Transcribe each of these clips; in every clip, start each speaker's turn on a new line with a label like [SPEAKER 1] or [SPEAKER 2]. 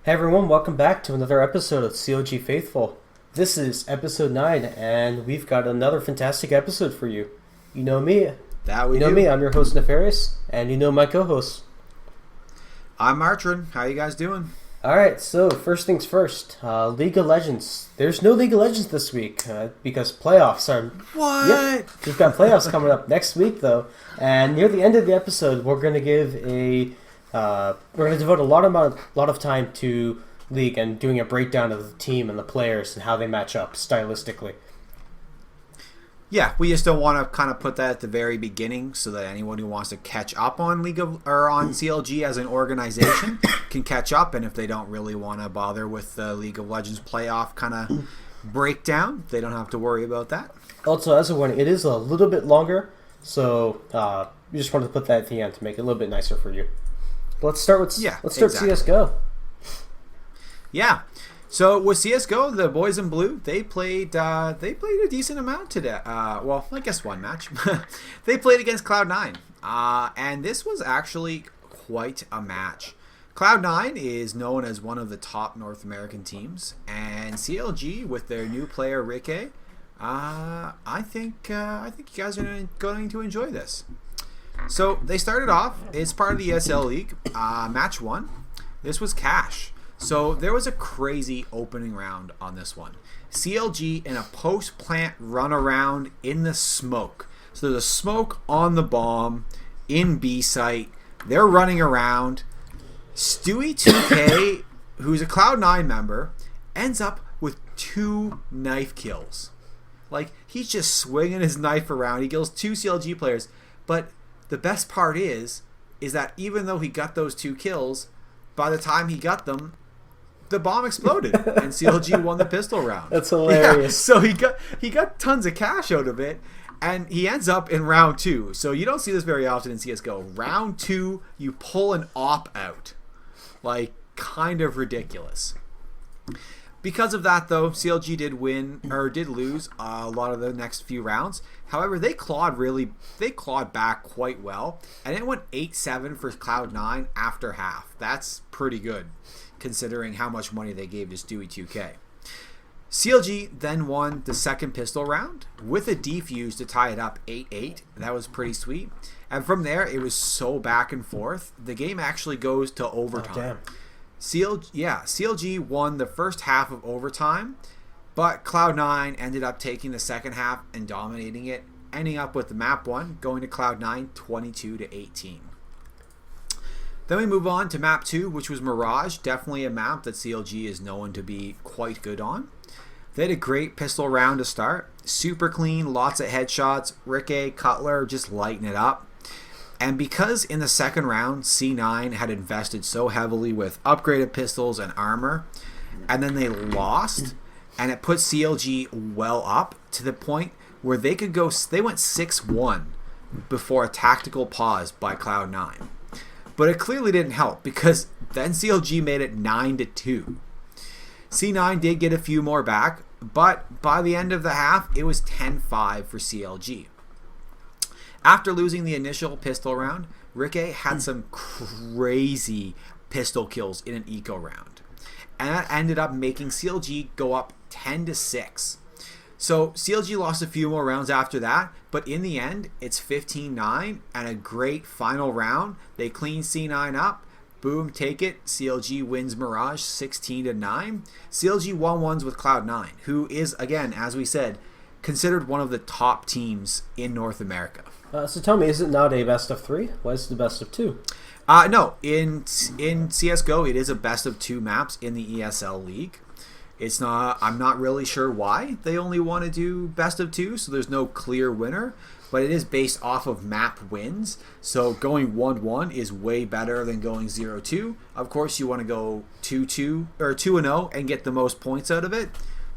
[SPEAKER 1] Hey everyone, welcome back to another episode of CLG Faithful. This is episode 9, and we've got another fantastic episode for you. You know me. I'm your host Nefarious, and you know my co-host.
[SPEAKER 2] I'm Martrin. How you guys doing?
[SPEAKER 1] Alright, so first things first, League of Legends. There's no League of Legends this week, because playoffs are...
[SPEAKER 2] What?
[SPEAKER 1] Yep, we've got playoffs coming up next week, though. And near the end of the episode, we're going to give we're going to devote a lot of time to League and doing a breakdown of the team and the players and how they match up stylistically.
[SPEAKER 2] Yeah, we just don't want to kind of put that at the very beginning so that anyone who wants to catch up on on CLG as an organization can catch up, and if they don't really want to bother with the League of Legends playoff kind of breakdown, they don't have to worry about that.
[SPEAKER 1] Also, as a warning, it is a little bit longer, so we just wanted to put that at the end to make it a little bit nicer for you. Let's start with CSGO.
[SPEAKER 2] Yeah. So with CSGO, the boys in blue, they played a decent amount today. Well, I guess one match. They played against Cloud9. And this was actually quite a match. Cloud9 is known as one of the top North American teams, and CLG with their new player Ricky, I think you guys are going to enjoy this. So they started off, it's part of the ESL League, match 1. This was Cash. So there was a crazy opening round on this one. CLG in a post-plant run around in the smoke. So there's a smoke on the bomb in B site. They're running around. Stewie2K, who's a Cloud9 member, ends up with 2 knife kills. Like, he's just swinging his knife around. He kills 2 CLG players, but the best part is that even though he got those 2 kills, by the time he got them, the bomb exploded and CLG won the pistol round.
[SPEAKER 1] That's hilarious.
[SPEAKER 2] Yeah, so he got tons of cash out of it, and he ends up in round 2. So you don't see this very often in CSGO. Round 2, you pull an op out. Like, kind of ridiculous. Because of that, though, CLG did lose a lot of the next few rounds. However, they clawed back quite well, and it went 8-7 for Cloud9 after half. That's pretty good, considering how much money they gave to Stewie2K. CLG then won the second pistol round with a defuse to tie it up 8-8. That was pretty sweet. And from there, it was so back and forth. The game actually goes to overtime.
[SPEAKER 1] Oh, damn.
[SPEAKER 2] CLG won the first half of overtime, but Cloud9 ended up taking the second half and dominating it, ending up with the map 1 going to Cloud9 22-18. Then we move on to map 2, which was Mirage, definitely a map that CLG is known to be quite good on. They had a great pistol round to start, super clean, lots of headshots, Ricky, Cutler just lighting it up. And because in the second round, C9 had invested so heavily with upgraded pistols and armor, and then they lost, and it put CLG well up to the point where they went 6-1 before a tactical pause by Cloud9. But it clearly didn't help, because then CLG made it 9-2. C9 did get a few more back, but by the end of the half, it was 10-5 for CLG. After losing the initial pistol round, Ricky had some crazy pistol kills in an eco round. And that ended up making CLG go up 10-6. So CLG lost a few more rounds after that, but in the end, it's 15-9 and a great final round. They clean C9 up. Boom, take it. CLG wins Mirage 16-9. CLG won ones with Cloud9, who is, again, as we said, considered one of the top teams in North America.
[SPEAKER 1] So tell me, is it not a best of 3? Why is it the best of 2?
[SPEAKER 2] No, in CSGO, it is a best of 2 maps in the ESL League. It's not. I'm not really sure why they only want to do best of 2, so there's no clear winner. But it is based off of map wins. So going 1-1 is way better than going 0-2. Of course, you want to go 2-2 or 2-0 and get the most points out of it.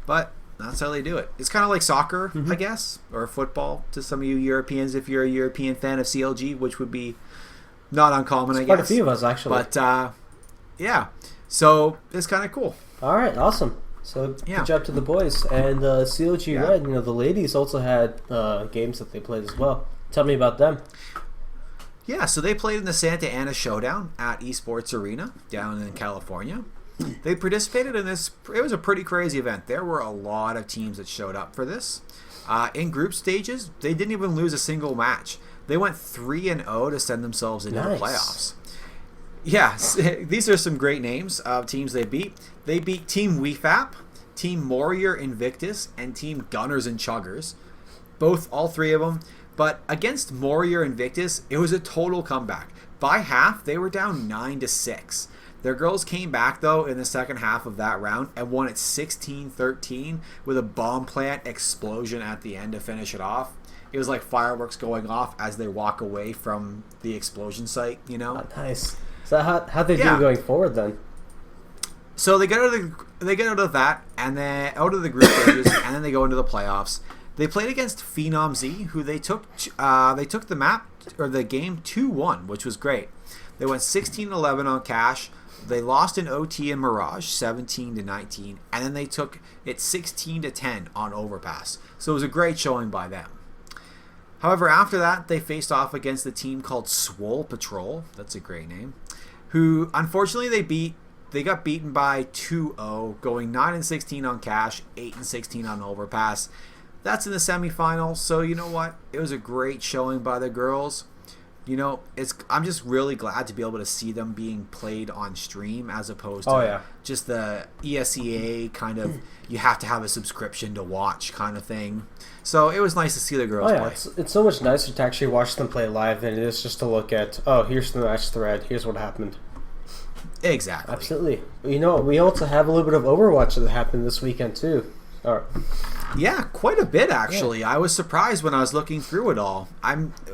[SPEAKER 2] But that's how they do it. It's kind of like soccer, I guess, or football to some of you Europeans if you're a European fan of CLG, which would be not uncommon, I guess.
[SPEAKER 1] Quite a few of us, actually.
[SPEAKER 2] But, yeah. So, it's kind of cool.
[SPEAKER 1] All right, awesome. So, good job to the boys. And CLG.Red, the ladies also had games that they played as well. Tell me about them.
[SPEAKER 2] Yeah, so they played in the Santa Ana Showdown at Esports Arena down in California. They participated in this. It was a pretty crazy event. There were a lot of teams that showed up for this. In group stages, they didn't even lose a single match. They went 3-0 to send themselves into the playoffs. Yeah, these are some great names of teams they beat. They beat Team WeFap, Team Warrior Invictus, and Team Gunners and Chuggers. All three of them. But against Warrior Invictus, it was a total comeback. By half, they were down 9-6. Their girls came back, though, in the second half of that round and won it 16-13 with a bomb plant explosion at the end to finish it off. It was like fireworks going off as they walk away from the explosion site, you know?
[SPEAKER 1] Oh, nice. So how'd they do going forward, then?
[SPEAKER 2] So they get out of that, and then out of the group stages, and then they go into the playoffs. They played against Phenom Z, who they took the game 2-1, which was great. They went 16-11 on cash. They lost in OT and Mirage, 17-19, and then they took it 16-10 on Overpass. So it was a great showing by them. However, after that, they faced off against a team called Swole Patrol. That's a great name. Who, unfortunately, they got beaten by 2-0, going 9-16 on cash, 8-16 on Overpass. That's in the semifinals, so you know what? It was a great showing by the girls. You know, I'm just really glad to be able to see them being played on stream as opposed to just the ESEA kind of you have to have a subscription to watch kind of thing. So it was nice to see the girls play.
[SPEAKER 1] It's so much nicer to actually watch them play live than it is just to look at, here's the match thread, here's what happened.
[SPEAKER 2] Exactly.
[SPEAKER 1] Absolutely. You know, we also have a little bit of Overwatch that happened this weekend too.
[SPEAKER 2] Yeah, quite a bit actually. Yeah. I was surprised when I was looking through it all.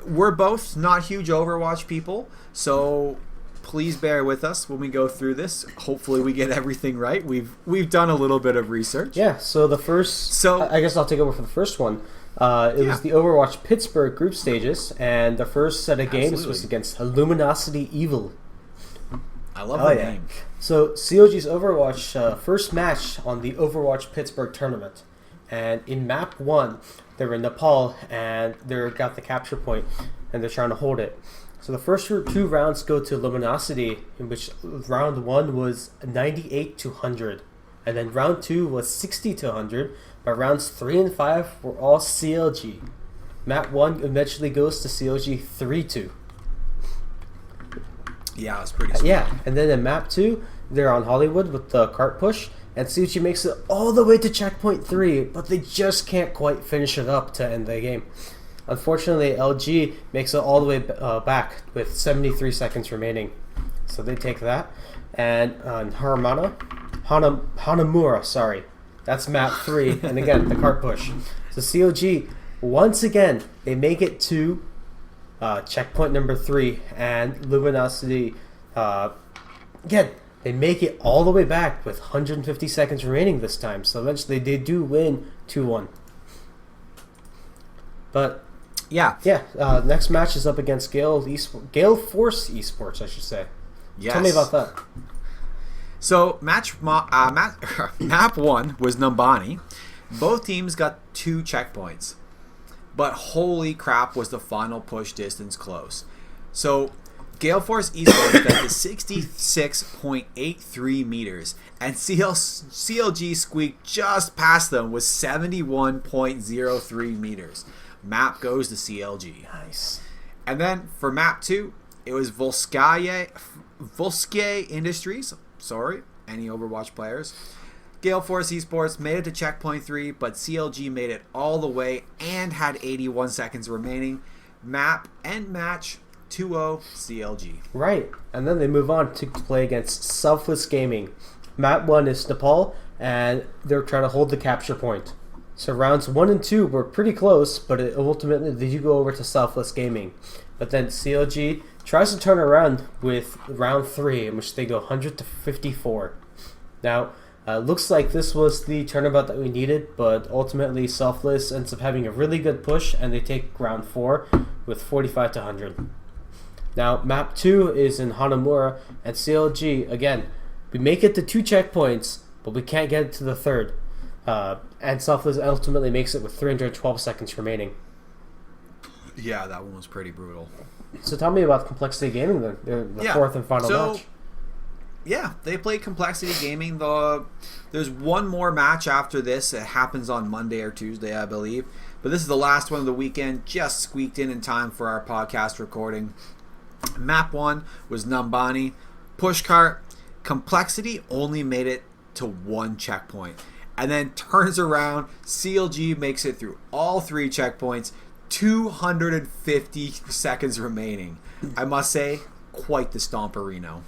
[SPEAKER 2] We're both not huge Overwatch people, so please bear with us when we go through this. Hopefully we get everything right. We've done a little bit of research.
[SPEAKER 1] Yeah, so I guess I'll take over for the first one. It was the Overwatch Pittsburgh group stages, and the first set of games was against Luminosity Evil.
[SPEAKER 2] I love the name.
[SPEAKER 1] So CLG's Overwatch first match on the Overwatch Pittsburgh tournament. And in map 1, they were in Nepal, and they got the capture point, and they're trying to hold it. So the first 2 rounds go to Luminosity, in which round 1 was 98-100. And then round 2 was 60-100, but rounds 3 and 5 were all CLG. Map 1 eventually goes to CLG 3-2.
[SPEAKER 2] Yeah, it's pretty sweet.
[SPEAKER 1] Yeah, and then in map 2, they're on Hollywood with the cart push, and CLG makes it all the way to checkpoint 3, but they just can't quite finish it up to end the game. Unfortunately, LG makes it all the way back with 73 seconds remaining. So they take that. And Hanamura, that's map 3, and again, the cart push. So CLG, once again, they make it to checkpoint number 3, and Luminosity, again, they make it all the way back with 150 seconds remaining this time. So eventually they do win 2-1. But next match is up against Gale Force Esports, I should say.
[SPEAKER 2] Yes.
[SPEAKER 1] Tell me about that.
[SPEAKER 2] So map 1 was Numbani. Both teams got 2 checkpoints. But holy crap was the final push distance close. So Gale Force Esports got to 66.83 meters, and CLG squeaked just past them with 71.03 meters. Map goes to CLG.
[SPEAKER 1] Nice.
[SPEAKER 2] And then for map 2, it was Volskaya Industries. Sorry, any Overwatch players. Gale Force Esports made it to checkpoint 3, but CLG made it all the way and had 81 seconds remaining. Map and match 2-0 CLG.
[SPEAKER 1] Right, and then they move on to play against Selfless Gaming. Map 1 is Nepal, and they're trying to hold the capture point. So rounds 1 and 2 were pretty close, but ultimately they do go over to Selfless Gaming. But then CLG tries to turn around with round 3, in which they go 100-54. Now, looks like this was the turnabout that we needed, but ultimately Selfless ends up having a really good push, and they take round 4 with 45-100. Now, map 2 is in Hanamura, and CLG, again, we make it to 2 checkpoints, but we can't get it to the 3rd. And Selfless ultimately makes it with 312 seconds remaining.
[SPEAKER 2] Yeah, that one was pretty brutal.
[SPEAKER 1] So tell me about Complexity Gaming then, the 4th and final match.
[SPEAKER 2] Yeah, they play Complexity Gaming. There's one more match after this. It happens on Monday or Tuesday, I believe. But this is the last one of the weekend. Just squeaked in time for our podcast recording. Map 1 was Numbani. Pushcart. Complexity only made it to one checkpoint. And then turns around. CLG makes it through all 3 checkpoints. 250 seconds remaining. I must say, quite the stomperino.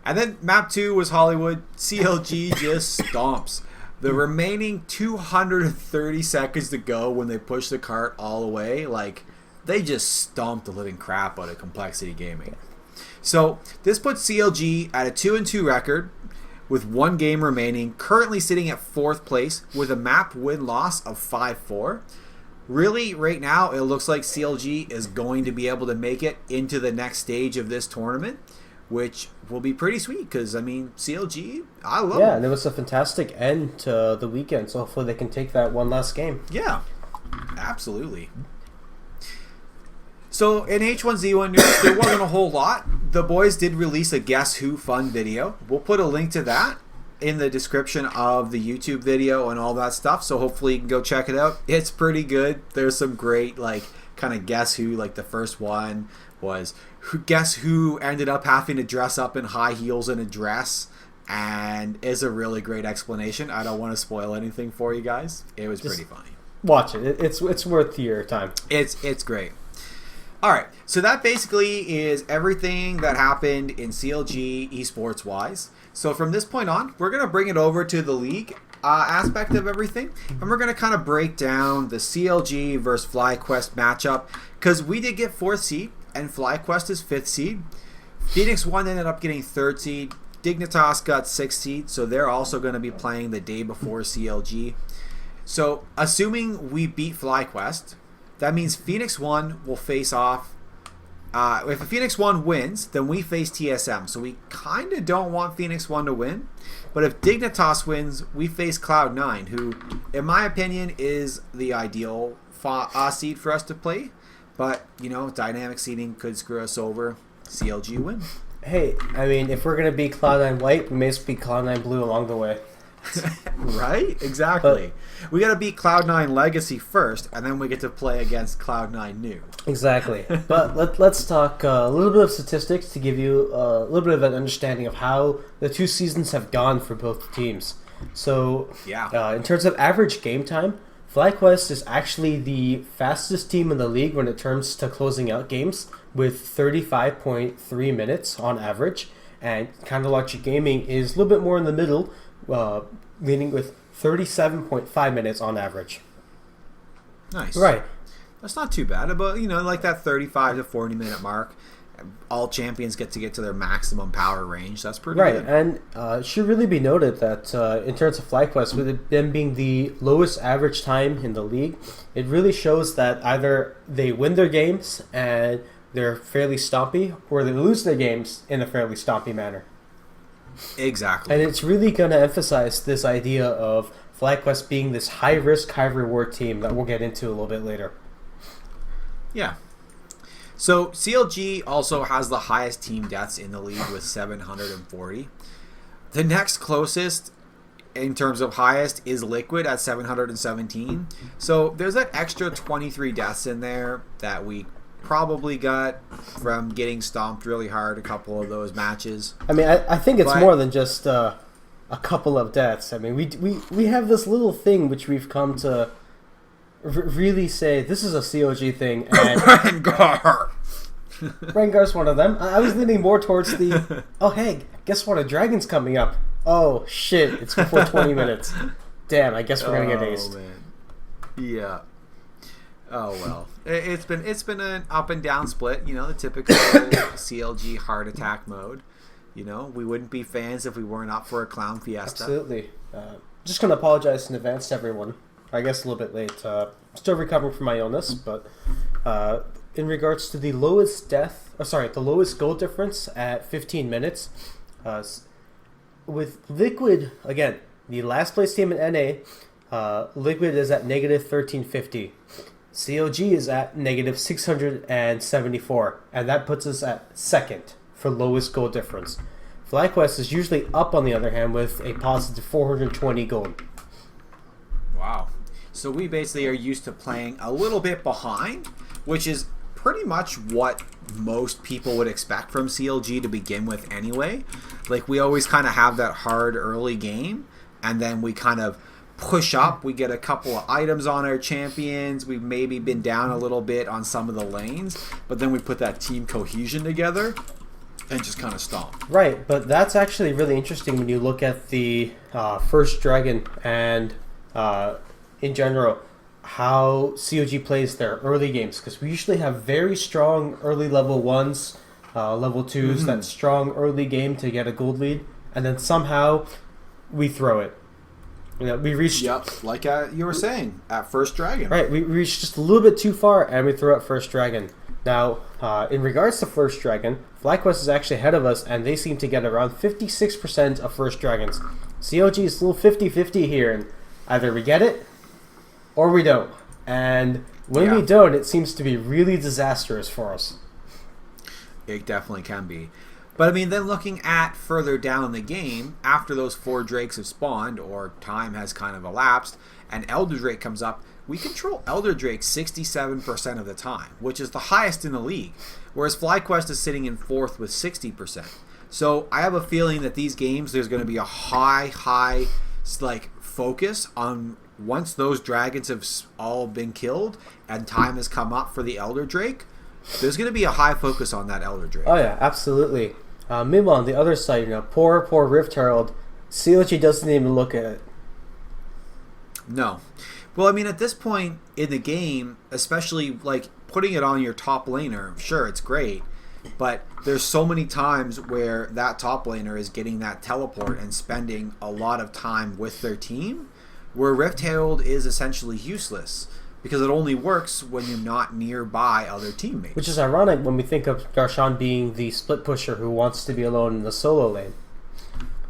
[SPEAKER 2] And then map 2 was Hollywood. CLG just stomps. The remaining 230 seconds to go when they push the cart all away, like, they just stomped the living crap out of Complexity Gaming. So this puts CLG at a 2-2 record with 1 game remaining, currently sitting at 4th place with a map win-loss of 5-4. Really, right now, it looks like CLG is going to be able to make it into the next stage of this tournament, which will be pretty sweet because, I mean, CLG, I love them.
[SPEAKER 1] Yeah, and it was a fantastic end to the weekend, so hopefully they can take that one last game.
[SPEAKER 2] Yeah, absolutely. So in H1Z1 news, there wasn't a whole lot. The boys did release a Guess Who fun video. We'll put a link to that in the description of the YouTube video and all that stuff, so hopefully you can go check it out. It's pretty good. There's some great, like, kind of Guess Who, like the first one was Guess Who ended up having to dress up in high heels and a dress, and is a really great explanation. I don't want to spoil anything for you guys. It was pretty funny.
[SPEAKER 1] Watch it. It's worth your time.
[SPEAKER 2] It's great. All right, so that basically is everything that happened in CLG esports wise. So from this point on, we're going to bring it over to the league aspect of everything, and we're going to kind of break down the CLG versus FlyQuest matchup, because we did get 4th seed and FlyQuest is 5th seed. Phoenix 1 ended up getting 3rd seed. Dignitas got 6th seed, so they're also going to be playing the day before CLG. So assuming we beat FlyQuest, that means Phoenix 1 will face off. If a Phoenix 1 wins, then we face TSM. So we kind of don't want Phoenix 1 to win. But if Dignitas wins, we face Cloud9, who, in my opinion, is the ideal seed for us to play. But, you know, dynamic seeding could screw us over. CLG win.
[SPEAKER 1] Hey, I mean, if we're going to beat Cloud9 White, we may as well beat Cloud9 Blue along the way.
[SPEAKER 2] Right? Exactly. We got to beat Cloud9 Legacy first, and then we get to play against Cloud9 New.
[SPEAKER 1] Exactly. But let's talk a little bit of statistics to give you a little bit of an understanding of how the 2 seasons have gone for both teams. So,
[SPEAKER 2] yeah.
[SPEAKER 1] In terms of average game time, FlyQuest is actually the fastest team in the league when it comes to closing out games, with 35.3 minutes on average. And Counter Logic Gaming is a little bit more in the middle, leading with 37.5 minutes on average.
[SPEAKER 2] Nice.
[SPEAKER 1] Right.
[SPEAKER 2] That's not too bad, but, you know, like that 35 to 40 minute mark, all champions get to their maximum power range. That's pretty good.
[SPEAKER 1] Right, and it should really be noted that in terms of FlyQuest, with them being the lowest average time in the league, it really shows that either they win their games and they're fairly stompy, or they lose their games in a fairly stompy manner.
[SPEAKER 2] Exactly.
[SPEAKER 1] And it's really going to emphasize this idea of FlyQuest being this high-risk, high-reward team that we'll get into a little bit later.
[SPEAKER 2] Yeah. So CLG also has the highest team deaths in the league with 740. The next closest in terms of highest is Liquid at 717. So there's that extra 23 deaths in there that we probably got from getting stomped really hard a couple of those matches.
[SPEAKER 1] I mean, I think it's more than just a couple of deaths. I mean, we have this little thing which we've come to really say this is a COG thing. And
[SPEAKER 2] Rengar!
[SPEAKER 1] Rengar's one of them. I was leaning more towards the, oh hey, guess what, a dragon's coming up. Oh shit, it's before 20 minutes. Damn, I guess we're going to get aced.
[SPEAKER 2] Man. Yeah. Oh well, it's been an up and down split. You know, the typical CLG heart attack mode. You know, we wouldn't be fans if we weren't up for a clown fiesta.
[SPEAKER 1] Absolutely. Just gonna apologize in advance to everyone. I guess a little bit late. Still recovering from my illness, but in regards to the lowest the lowest goal difference at 15 minutes, with Liquid again, the last place team in NA, Liquid is at negative 1350. CLG is at negative 674, and that puts us at second for lowest goal difference. FlyQuest is usually up, on the other hand, with a positive 420 gold.
[SPEAKER 2] Wow. So we basically are used to playing a little bit behind, which is pretty much what most people would expect from CLG to begin with anyway. Like, we always kind of have that hard early game, and then we kind of push up. We get a couple of items on our champions. We've maybe been down a little bit on some of the lanes, but then we put that team cohesion together and just kind of stomp.
[SPEAKER 1] Right, but that's actually really interesting when you look at the first dragon and in general how COG plays their early games, because we usually have very strong early level 1s, level 2s, that strong early game to get a gold lead, and then somehow we throw it. You know, we reached...
[SPEAKER 2] Yep, like you were saying, at first dragon.
[SPEAKER 1] Right, we reached just a little bit too far, and we throw out first dragon. Now, in regards to first dragon, FlyQuest is actually ahead of us, and they seem to get around 56% of first dragons. CLG is a little 50-50 here, and either we get it, or we don't. And when we don't, it seems to be really disastrous for us.
[SPEAKER 2] It definitely can be. But, I mean, then looking at further down the game, after those 4 drakes have spawned, or time has kind of elapsed, and Elder Drake comes up, we control Elder Drake 67% of the time, which is the highest in the league, whereas FlyQuest is sitting in 4th with 60%. So I have a feeling that these games, there's going to be a high, like, focus on once those dragons have all been killed and time has come up for the Elder Drake, there's going to be a high focus on that Elder Drake.
[SPEAKER 1] Oh yeah, absolutely. Meanwhile, on the other side, poor Rift Herald, CLG doesn't even look at it.
[SPEAKER 2] No. Well, I mean, at this point in the game, especially like putting it on your top laner, sure, it's great, but there's so many times where that top laner is getting that teleport and spending a lot of time with their team, where Rift Herald is essentially useless because it only works when you're not nearby other teammates.
[SPEAKER 1] Which is ironic when we think of Darshan being the split pusher who wants to be alone in the solo lane.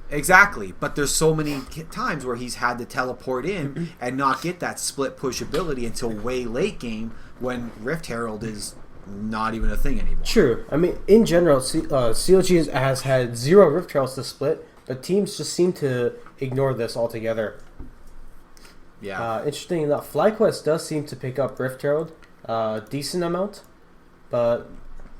[SPEAKER 2] Exactly, but there's so many times where he's had to teleport in and not get that split push ability until way late game when Rift Herald is not even a thing anymore.
[SPEAKER 1] True. I mean, in general, CLG has had 0 Rift Heralds to split, but teams just seem to ignore this altogether.
[SPEAKER 2] Yeah.
[SPEAKER 1] Interesting enough, FlyQuest does seem to pick up Rift Herald decent amount, but...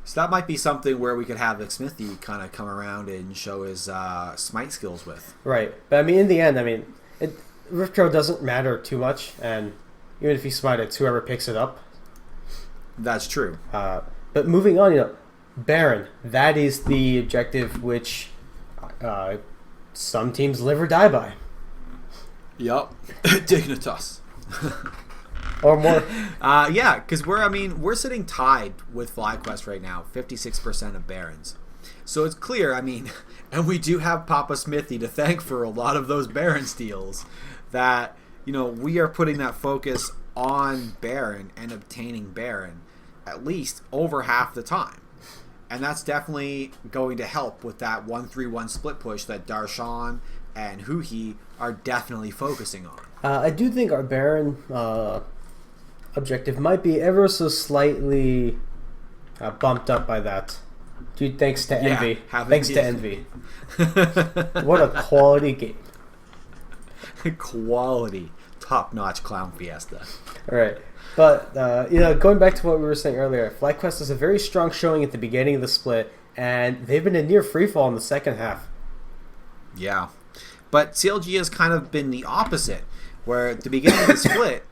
[SPEAKER 2] So that might be something where we could have like Smithy kind of come around and show his smite skills with.
[SPEAKER 1] Right. But I mean, in the end, Rift Herald doesn't matter too much, and even if you smite it, it's whoever picks it up.
[SPEAKER 2] That's true.
[SPEAKER 1] But moving on, Baron, that is the objective which some teams live or die by.
[SPEAKER 2] Yup. Dignitas.
[SPEAKER 1] Or more.
[SPEAKER 2] Yeah, because we're sitting tied with FlyQuest right now, 56% of Barons. So it's clear, and we do have Papa Smithy to thank for a lot of those Baron steals, that, we are putting that focus on Baron and obtaining Baron at least over half the time. And that's definitely going to help with that 1-3-1 split push that Darshan and Huhi are definitely focusing on.
[SPEAKER 1] I do think our Baron objective might be ever so slightly bumped up by that. Dude, thanks to Envy. Thanks to Envy. What a quality game.
[SPEAKER 2] Quality. Top-notch Clown Fiesta.
[SPEAKER 1] All right. But, going back to what we were saying earlier, FlyQuest has a very strong showing at the beginning of the split, and they've been a near freefall in the second half.
[SPEAKER 2] Yeah. But CLG has kind of been the opposite, where at the beginning of the split,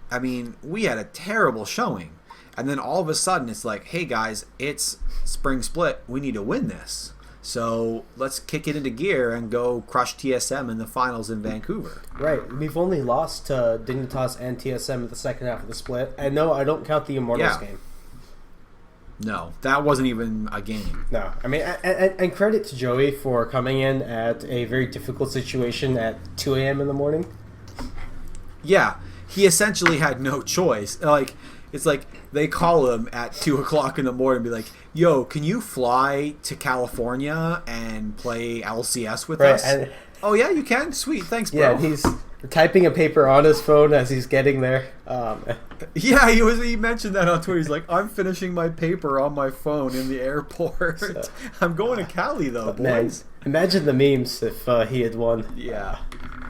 [SPEAKER 2] we had a terrible showing. And then all of a sudden, it's like, hey guys, it's spring split. We need to win this. So let's kick it into gear and go crush TSM in the finals in Vancouver.
[SPEAKER 1] Right. We've only lost to Dignitas and TSM in the second half of the split. And no, I don't count the Immortals game.
[SPEAKER 2] No, that wasn't even a game.
[SPEAKER 1] No. And credit to Joey for coming in at a very difficult situation at 2 a.m. in the morning.
[SPEAKER 2] Yeah. He essentially had no choice. It's like they call him at 2 o'clock in the morning and be like, yo, can you fly to California and play LCS with us? Oh, yeah, you can? Sweet. Thanks, bro.
[SPEAKER 1] Yeah, typing a paper on his phone as he's getting there.
[SPEAKER 2] Yeah, he mentioned that on Twitter. He's like, I'm finishing my paper on my phone in the airport. So, I'm going to Cali, though, boys.
[SPEAKER 1] Man, imagine the memes if he had won.
[SPEAKER 2] Yeah.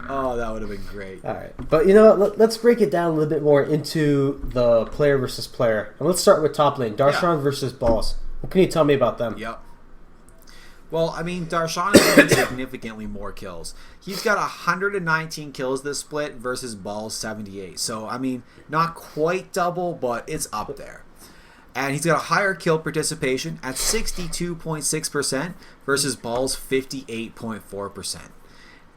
[SPEAKER 2] Oh, that would have been great.
[SPEAKER 1] All right. But you know what? Let's break it down a little bit more into the player versus player. And let's start with top lane. Darshan versus Balls. What can you tell me about them?
[SPEAKER 2] Yep. Well, I mean, Darshan has had significantly more kills. He's got 119 kills this split versus Balls 78. So, I mean, not quite double, but it's up there. And he's got a higher kill participation at 62.6% versus Balls 58.4%.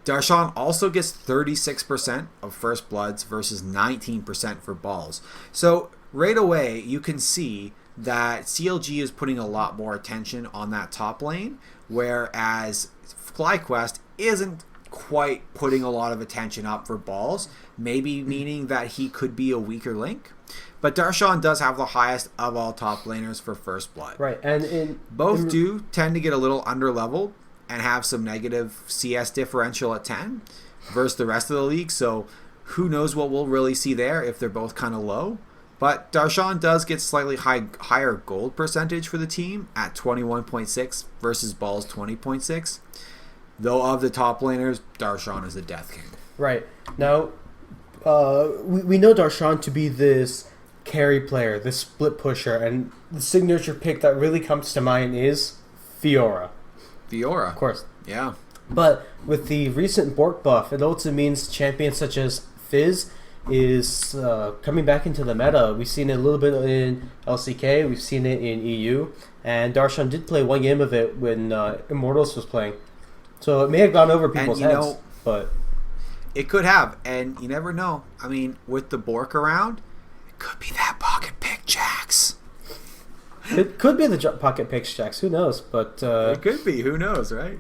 [SPEAKER 2] Darshan also gets 36% of first bloods versus 19% for Balls. So, right away, you can see that CLG is putting a lot more attention on that top lane, whereas FlyQuest isn't quite putting a lot of attention up for Balls, maybe meaning that he could be a weaker link. But Darshan does have the highest of all top laners for first blood.
[SPEAKER 1] Right, and
[SPEAKER 2] both do tend to get a little under-leveled and have some negative CS differential at 10 versus the rest of the league, so who knows what we'll really see there if they're both kind of low. But Darshan does get slightly higher gold percentage for the team at 21.6 versus Balls 20.6. Though of the top laners, Darshan is the Death King.
[SPEAKER 1] Right. Now, we know Darshan to be this carry player, this split pusher, and the signature pick that really comes to mind is Fiora.
[SPEAKER 2] Fiora.
[SPEAKER 1] Of course.
[SPEAKER 2] Yeah.
[SPEAKER 1] But with the recent Bork buff, it also means champions such as Fizz is coming back into the meta. We've seen it a little bit in LCK, we've seen it in EU, and Darshan did play one game of it when Immortals was playing. So it may have gone over people's heads, but
[SPEAKER 2] it could have, and you never know. I mean, with the Bork around, it could be that pocket pick Jax.
[SPEAKER 1] It could be the pocket pick Jax, who knows? But
[SPEAKER 2] it could be, who knows, right?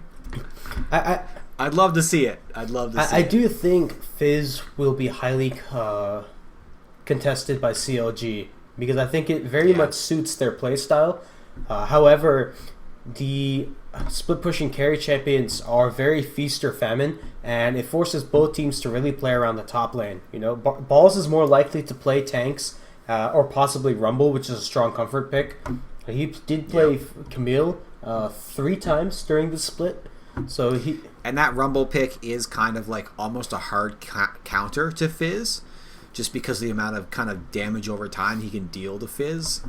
[SPEAKER 2] I'd love to see it. I
[SPEAKER 1] do think Fizz will be highly contested by CLG because I think it very much suits their playstyle. However, the split pushing carry champions are very feast or famine, and it forces both teams to really play around the top lane. You know, Balls is more likely to play tanks or possibly Rumble, which is a strong comfort pick. He did play Camille 3 times during the split. So
[SPEAKER 2] and that Rumble pick is kind of like almost a hard counter to Fizz, just because of the amount of kind of damage over time he can deal to Fizz.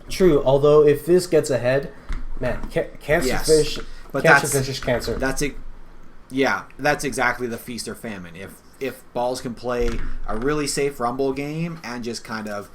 [SPEAKER 1] True, although if Fizz gets ahead, man, Cancerfish is cancer.
[SPEAKER 2] That's it. Yeah, that's exactly the feast or famine. If Balls can play a really safe Rumble game and just kind of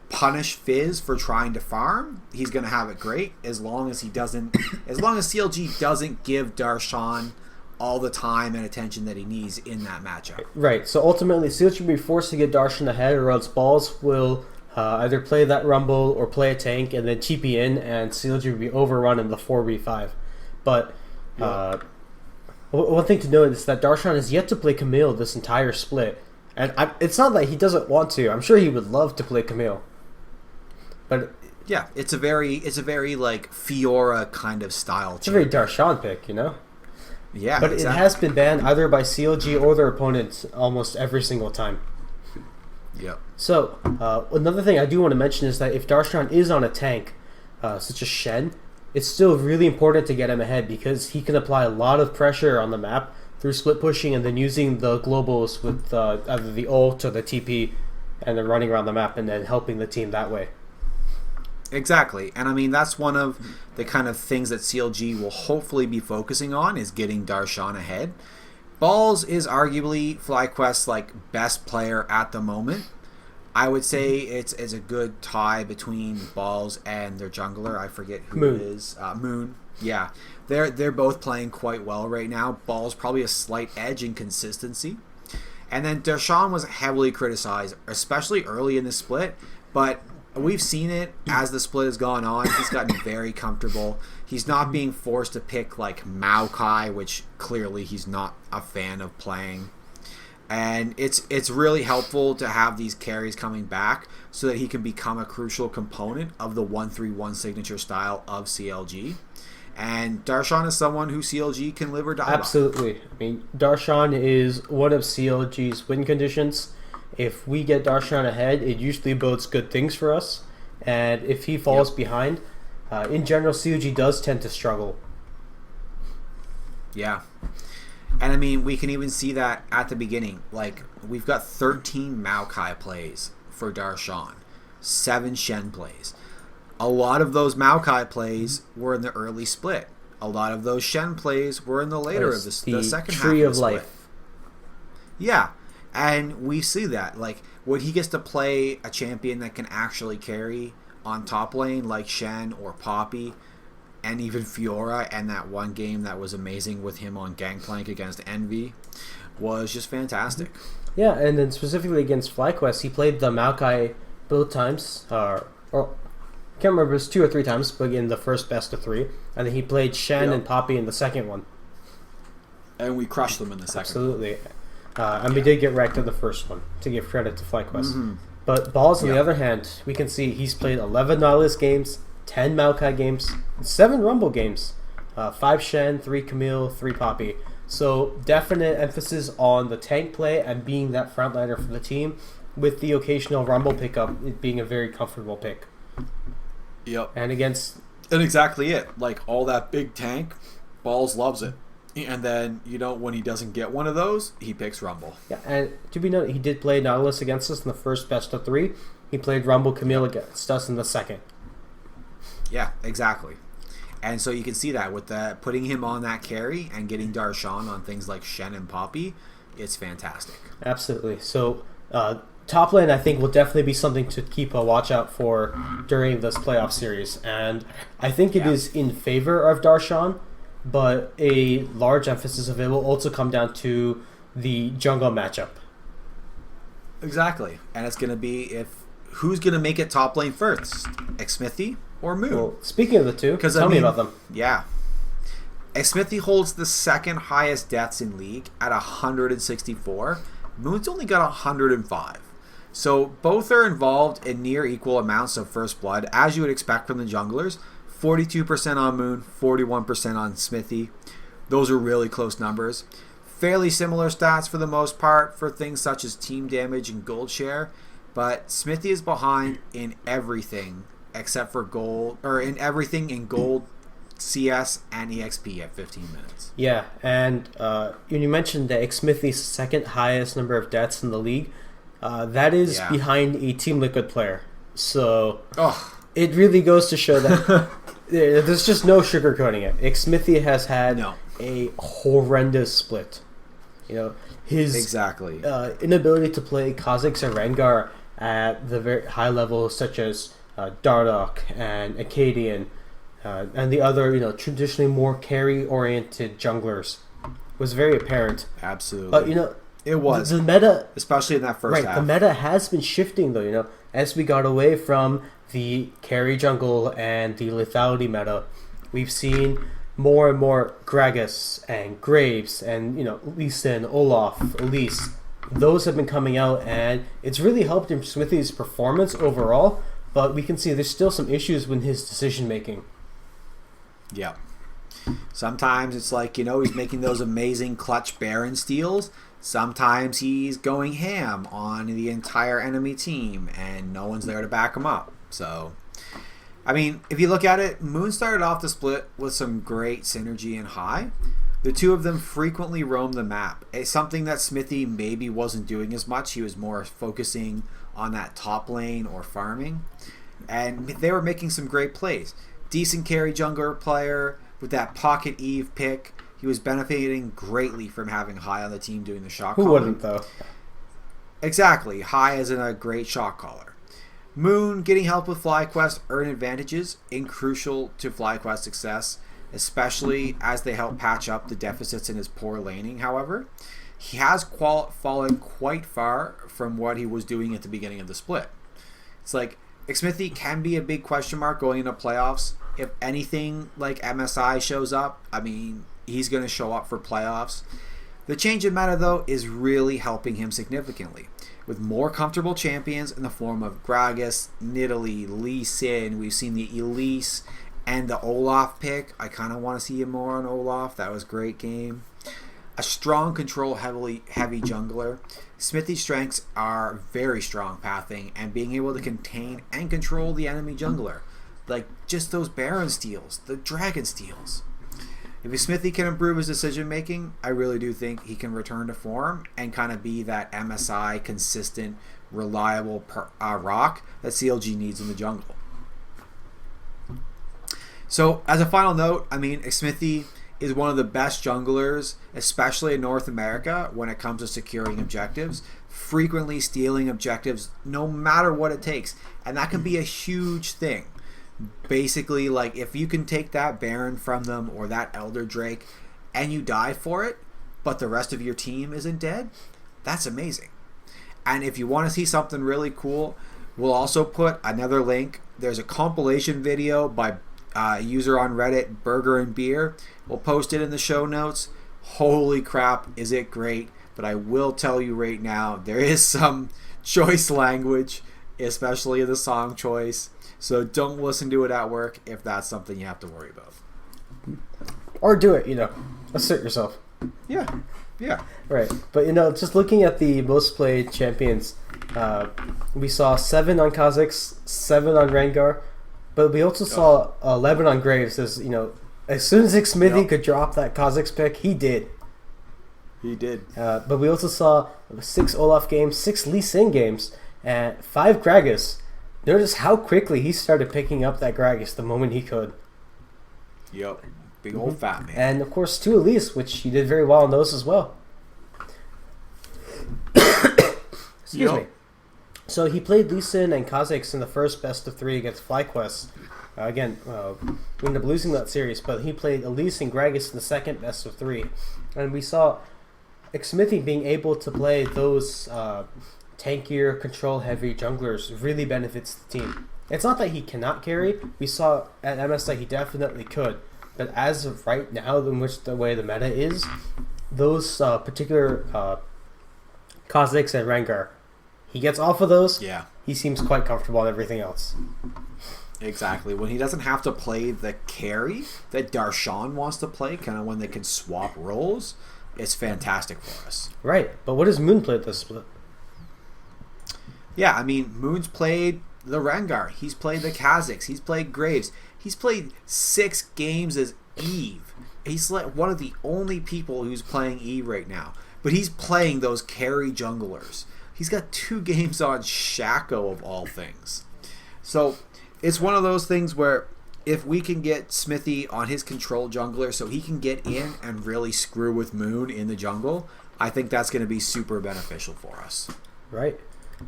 [SPEAKER 2] punish Fizz for trying to farm, he's going to have it great as long as CLG doesn't give Darshan all the time and attention that he needs in that matchup.
[SPEAKER 1] Right, so ultimately CLG will be forced to get Darshan ahead, or else Balls will either play that Rumble or play a tank and then TP in, and CLG will be overrun in the 4v5. But one thing to note is that Darshan has yet to play Camille this entire split. And it's not that he doesn't want to. I'm sure he would love to play Camille. But
[SPEAKER 2] yeah, it's a very like Fiora kind of style.
[SPEAKER 1] It's a very Darshan pick, you know?
[SPEAKER 2] Yeah,
[SPEAKER 1] but exactly. It has been banned either by CLG or their opponents almost every single time.
[SPEAKER 2] Yep.
[SPEAKER 1] So, another thing I do want to mention is that if Darshan is on a tank, such as Shen, it's still really important to get him ahead because he can apply a lot of pressure on the map through split pushing and then using the globals with either the ult or the TP and then running around the map and then helping the team that way.
[SPEAKER 2] Exactly. And I mean, that's one of the kind of things that CLG will hopefully be focusing on is getting Darshan ahead. Balls is arguably FlyQuest's like best player at the moment. I would say it's a good tie between Balls and their jungler. I forget who it is. Moon. Yeah. They're both playing quite well right now. Balls probably a slight edge in consistency. And then Darshan was heavily criticized, especially early in the split, but we've seen it as the split has gone on. He's gotten very comfortable. He's not being forced to pick like Maokai, which clearly he's not a fan of playing. And it's really helpful to have these carries coming back so that he can become a crucial component of the 1-3-1 signature style of CLG. And Darshan is someone who CLG can live or die by.
[SPEAKER 1] Absolutely. I mean, Darshan is one of CLG's win conditions. If we get Darshan ahead, it usually bodes good things for us. And if he falls behind, in general, CLG does tend to struggle.
[SPEAKER 2] Yeah. And I mean, we can even see that at the beginning. Like, we've got 13 Maokai plays for Darshan, 7 Shen plays. A lot of those Maokai plays were in the early split. A lot of those Shen plays were in the later of the second half of the split. Yeah. And we see that. Like, when he gets to play a champion that can actually carry on top lane, like Shen or Poppy, and even Fiora, and that one game that was amazing with him on Gangplank against Envy, was just fantastic.
[SPEAKER 1] Yeah, and then specifically against FlyQuest, he played the Maokai both times, or I can't remember if it was 2 or 3 times, but in the first best of 3, and then he played Shen and Poppy in the second one.
[SPEAKER 2] And we crushed them in the second.
[SPEAKER 1] Absolutely. And we did get wrecked in the first one, to give credit to FlyQuest. But Balls, on the other hand, we can see he's played 11 Nautilus games, 10 Maokai games, 7 Rumble games, 5 Shen, 3 Camille, 3 Poppy. So definite emphasis on the tank play and being that frontliner for the team, with the occasional Rumble pickup, it being a very comfortable pick.
[SPEAKER 2] Yep.
[SPEAKER 1] And
[SPEAKER 2] exactly it. Like, all that big tank, Balls loves it. And then, when he doesn't get one of those, he picks Rumble.
[SPEAKER 1] Yeah, and to be noted, he did play Nautilus against us in the first best of 3. He played Rumble Camille against us in the second.
[SPEAKER 2] Yeah, exactly. And so you can see that with putting him on that carry and getting Darshan on things like Shen and Poppy, it's fantastic.
[SPEAKER 1] Absolutely. So top lane, I think, will definitely be something to keep a watch out for during this playoff series. And I think it is in favor of Darshan, but a large emphasis of it will also come down to the jungle matchup.
[SPEAKER 2] Exactly. And it's going to be who's going to make it top lane first, Xmithie or Moon?
[SPEAKER 1] Well, speaking of the two, tell me about them.
[SPEAKER 2] Yeah. Xmithie holds the second highest deaths in League at 164. Moon's only got 105. So both are involved in near equal amounts of first blood, as you would expect from the junglers. 42% on Moon, 41% on Xmithie. Those are really close numbers. Fairly similar stats for the most part for things such as team damage and gold share, but Xmithie is behind in everything except for gold, or in everything in gold, CS, and EXP at 15 minutes.
[SPEAKER 1] Yeah, and you mentioned that Xmithie's second highest number of deaths in the league. That is behind a Team Liquid player. So it really goes to show that there's just no sugarcoating it. Xmithie has had a horrendous split. His inability to play Kha'Zix and Rengar at the very high levels, such as Dardoch and Acadian, and the other, traditionally more carry-oriented junglers, was very apparent.
[SPEAKER 2] Absolutely.
[SPEAKER 1] But,
[SPEAKER 2] it was.
[SPEAKER 1] The meta...
[SPEAKER 2] Especially in that first half.
[SPEAKER 1] The meta has been shifting, though, as we got away from the carry jungle and the lethality meta. We've seen more and more Gragas and Graves and, Lee Sin, Olaf, Elise. Those have been coming out, and it's really helped in Xmithie's performance overall, but we can see there's still some issues with his decision-making.
[SPEAKER 2] Yeah. Sometimes it's like, he's making those amazing clutch Baron steals. Sometimes he's going ham on the entire enemy team, and no one's there to back him up. So, I mean, if you look at it, Moon started off the split with some great synergy and high. The two of them frequently roamed the map. It's something that Xmithie maybe wasn't doing as much. He was more focusing on that top lane or farming. And they were making some great plays. Decent carry jungler player with that Pocket Eve pick. He was benefiting greatly from having High on the team doing the shot calling.
[SPEAKER 1] Who wouldn't, though?
[SPEAKER 2] Exactly. High isn't a great shot caller. Moon getting help with FlyQuest earn advantages, crucial to FlyQuest success, especially as they help patch up the deficits in his poor laning. However, he has fallen quite far from what he was doing at the beginning of the split. It's like Xmithie can be a big question mark going into playoffs. If anything like MSI shows up, I mean, he's going to show up for playoffs. The change in meta, though, is really helping him significantly. With more comfortable champions in the form of Gragas, Nidalee, Lee Sin, we've seen the Elise And the Olaf pick, I kind of want to see more on Olaf. That was a great game. A strong control heavy jungler. Smithy's strengths are very strong pathing and being able to contain and control the enemy jungler. Like just those Baron steals, the Dragon steals. If Smithy can improve his decision making, I really do think he can return to form and kind of be that MSI consistent, reliable rock that CLG needs in the jungle. So as a final note, I mean, Smithy is one of the best junglers, especially in North America, when it comes to securing objectives, frequently stealing objectives no matter what it takes. And that can be a huge thing. Basically, like, if you can take that Baron from them or that Elder Drake and you die for it, but the rest of your team isn't dead, that's amazing. And if you want to see something really cool, we'll also put another link. There's a compilation video by a user on Reddit, Burger and Beer. We'll post it in the show notes. Holy crap, is it great. But I will tell you right now, there is some choice language, especially in the song choice. So don't listen to it at work if that's something you have to worry about.
[SPEAKER 1] Or do it, assert yourself.
[SPEAKER 2] Yeah.
[SPEAKER 1] Right. But, just looking at the most played champions, we saw 7 on Kha'Zix, 7 on Rengar, but we also saw 11 on Graves. As soon as Smithy could drop that Kha'Zix pick, he did.
[SPEAKER 2] He did.
[SPEAKER 1] But we also saw 6 Olaf games, 6 Lee Sin games, and 5 Gragas. Notice how quickly he started picking up that Gragas the moment he could.
[SPEAKER 2] Yep. Big old fat man.
[SPEAKER 1] And, of course, 2 Elise, which he did very well on those as well. Excuse me. So he played Lee Sin and Kha'Zix in the first best of 3 against FlyQuest. We ended up losing that series, but he played Elise and Gragas in the second best of 3. And we saw Smithy being able to play those tankier, control-heavy junglers really benefits the team. It's not that he cannot carry. We saw at MSI he definitely could. But as of right now, in which the way the meta is, those particular Kha'Zix and Rengar, he gets off of those, he seems quite comfortable on everything else.
[SPEAKER 2] Exactly. When he doesn't have to play the carry that Darshan wants to play, kind of when they can swap roles, it's fantastic for us.
[SPEAKER 1] Right. But what does Moon play at this split?
[SPEAKER 2] Yeah, I mean, Moon's played the Rengar. He's played the Kha'Zix. He's played Graves. He's played 6 games as Eve. He's like one of the only people who's playing Eve right now. But he's playing those carry junglers. He's got 2 games on Shaco of all things. So it's one of those things where if we can get Smithy on his control jungler so he can get in and really screw with Moon in the jungle, I think that's going to be super beneficial for us.
[SPEAKER 1] Right.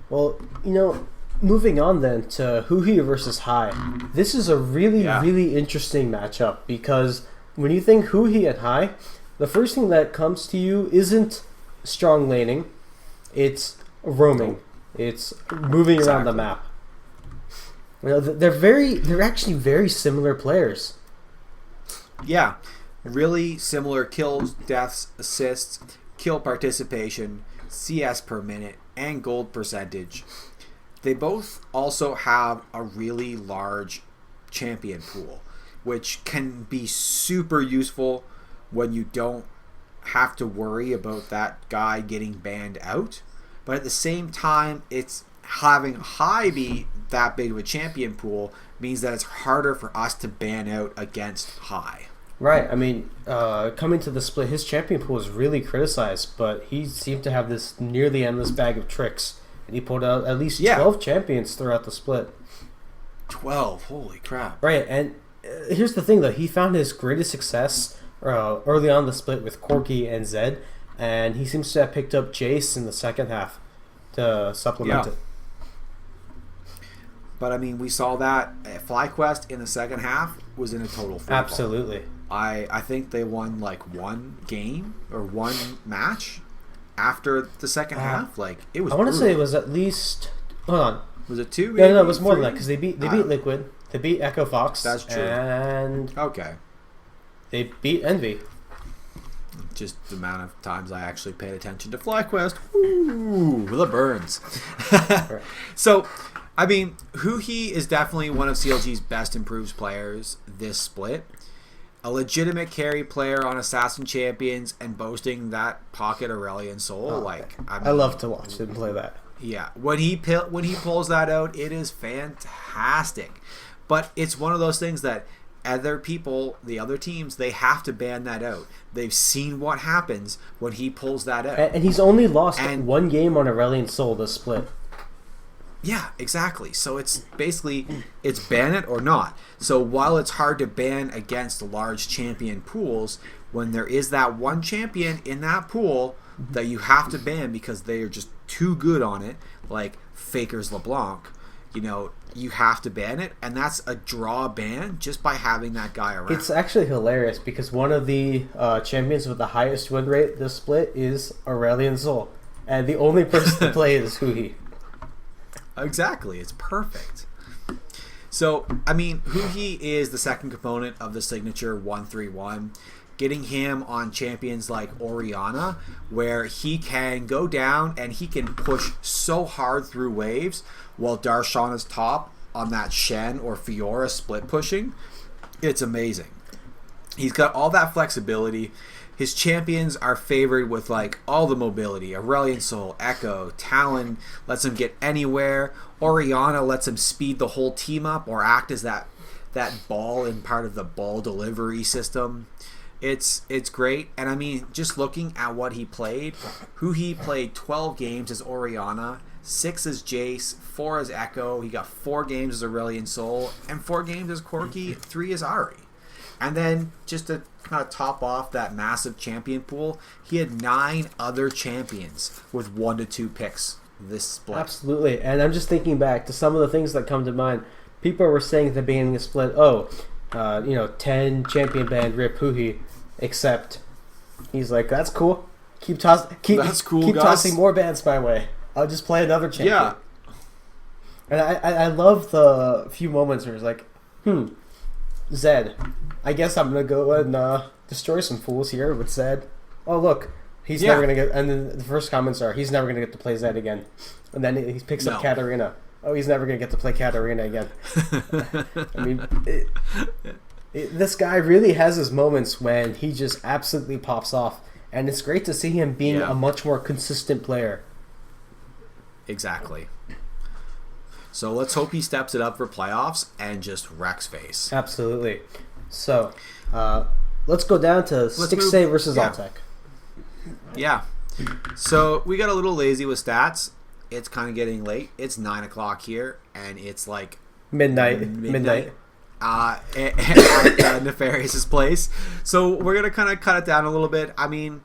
[SPEAKER 1] Well, moving on then to Huhi versus Hai. This is a really interesting matchup because when you think Huhi and Hai, the first thing that comes to you isn't strong laning, it's roaming. It's moving around the map. They're actually very similar players.
[SPEAKER 2] Yeah, really similar kills, deaths, assists, kill participation, CS per minute, and gold percentage. They both also have a really large champion pool, which can be super useful when you don't have to worry about that guy getting banned out. But at the same time, it's having Hai be that big of a champion pool means that it's harder for us to ban out against Hai.
[SPEAKER 1] Right. I mean, coming to the split, his champion pool was really criticized, but he seemed to have this nearly endless bag of tricks. And he pulled out at least 12 champions throughout the split.
[SPEAKER 2] 12? Holy crap.
[SPEAKER 1] Right, and here's the thing, though. He found his greatest success early on the split with Corki and Zed, and he seems to have picked up Jace in the second half to supplement it.
[SPEAKER 2] But, I mean, we saw that FlyQuest in the second half was in a total free
[SPEAKER 1] Absolutely.
[SPEAKER 2] fall. I think they won, like, 1 game or 1 match after the second half. Like, it was
[SPEAKER 1] I want to say it was at least... Hold on.
[SPEAKER 2] Was it 2?
[SPEAKER 1] No, it was more than that, because they beat Liquid, they beat Echo Fox.
[SPEAKER 2] That's true.
[SPEAKER 1] And...
[SPEAKER 2] Okay.
[SPEAKER 1] They beat Envy.
[SPEAKER 2] Just the amount of times I actually paid attention to FlyQuest. Ooh, the burns.
[SPEAKER 1] Right.
[SPEAKER 2] So... I mean, Huhi is definitely one of CLG's best improved players this split. A legitimate carry player on Assassin Champions and boasting that pocket Aurelion Soul.
[SPEAKER 1] I love to watch him play that.
[SPEAKER 2] Yeah, when he pulls that out, it is fantastic. But it's one of those things that other people, the other teams, they have to ban that out. They've seen what happens when he pulls that out.
[SPEAKER 1] And he's only lost one game on Aurelion Soul this split.
[SPEAKER 2] Yeah, exactly. So it's basically, it's ban it or not. So while it's hard to ban against large champion pools, when there is that one champion in that pool that you have to ban because they are just too good on it, like Faker's LeBlanc, you have to ban it, and that's a draw ban just by having that guy around.
[SPEAKER 1] It's actually hilarious because one of the champions with the highest win rate this split is Aurelion Soul, and the only person to play is Huhi.
[SPEAKER 2] Exactly, it's perfect. So, I mean, Huhi is the second component of the signature 1-3-1. Getting him on champions like Orianna, where he can go down and he can push so hard through waves while Darshan is top on that Shen or Fiora split pushing. It's amazing. He's got all that flexibility. His champions are favored with all the mobility. Aurelion Soul, Echo, Talon lets him get anywhere. Orianna lets him speed the whole team up or act as that ball in part of the ball delivery system. It's great. And I mean, just looking at what he played, he played 12 games as Orianna, 6 as Jace, 4 as Echo. He got 4 games as Aurelion Soul, and 4 games as Corki, 3 as Ari. And then just to kind of top off that massive champion pool, he had 9 other champions with 1 to 2 picks this split.
[SPEAKER 1] Absolutely. And I'm just thinking back to some of the things that come to mind. People were saying at the beginning of the split, 10 champion band rip Huhi, except he's like, that's cool. Keep tossing more bands my way. I'll just play another champion. Yeah. And I love the few moments where it's like, Zed. I guess I'm going to go and destroy some fools here with Zed. Oh, look. He's never going to get... And then the first comments are, he's never going to get to play Zed again. And then he picks up Katarina. Oh, he's never going to get to play Katarina again. I mean, this guy really has his moments when he just absolutely pops off. And it's great to see him being a much more consistent player.
[SPEAKER 2] Exactly. So let's hope he steps it up for playoffs and just wrecks face.
[SPEAKER 1] Absolutely. So, let's go down to Stixxay versus Altec.
[SPEAKER 2] Yeah. So we got a little lazy with stats. It's kind of getting late. It's 9 o'clock here, and it's like
[SPEAKER 1] midnight.
[SPEAKER 2] At Nefarious's place. So we're gonna kind of cut it down a little bit. I mean,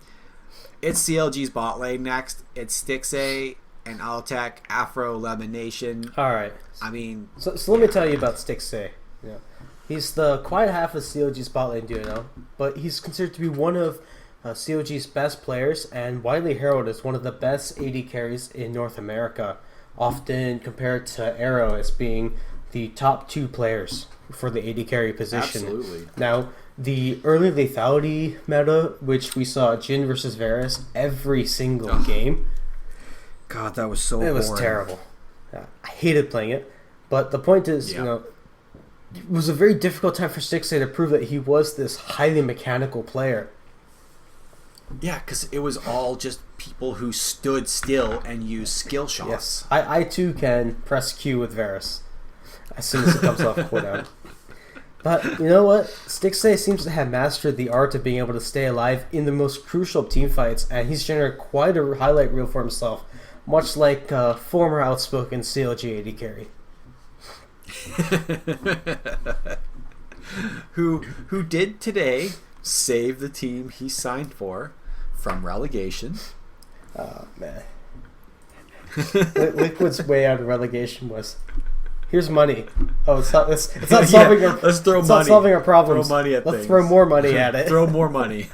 [SPEAKER 2] it's CLG's bot lane next. It's Stixxay and Altec, Afro, Lemon Nation.
[SPEAKER 1] All right.
[SPEAKER 2] I mean,
[SPEAKER 1] so let me tell you about Stixxay. Yeah, he's the quiet half of CLG's bot lane duo, but he's considered to be one of CLG's best players and widely heralded as one of the best AD carries in North America, often compared to Arrow as being the top 2 players for the AD carry position.
[SPEAKER 2] Absolutely.
[SPEAKER 1] Now, the early lethality meta, which we saw Jhin versus Varus every single game.
[SPEAKER 2] God, that was so
[SPEAKER 1] It was terrible. I hated playing it. But the point is, it was a very difficult time for Stixxay to prove that he was this highly mechanical player.
[SPEAKER 2] Yeah, because it was all just people who stood still and used skill shots.
[SPEAKER 1] Yes, I too can press Q with Varus as soon as it comes off cooldown. But you know what? Stixxay seems to have mastered the art of being able to stay alive in the most crucial team fights, and he's generated quite a highlight reel for himself, much like former outspoken CLG AD carry.
[SPEAKER 2] who did today save the team he signed for from relegation.
[SPEAKER 1] Oh, man. Liquid's way out of relegation was, here's money. Oh, it's not solving our
[SPEAKER 2] let's throw money.
[SPEAKER 1] Not solving our problems.
[SPEAKER 2] Throw money at
[SPEAKER 1] Let's
[SPEAKER 2] things.
[SPEAKER 1] throw more money at it.
[SPEAKER 2] Throw more money.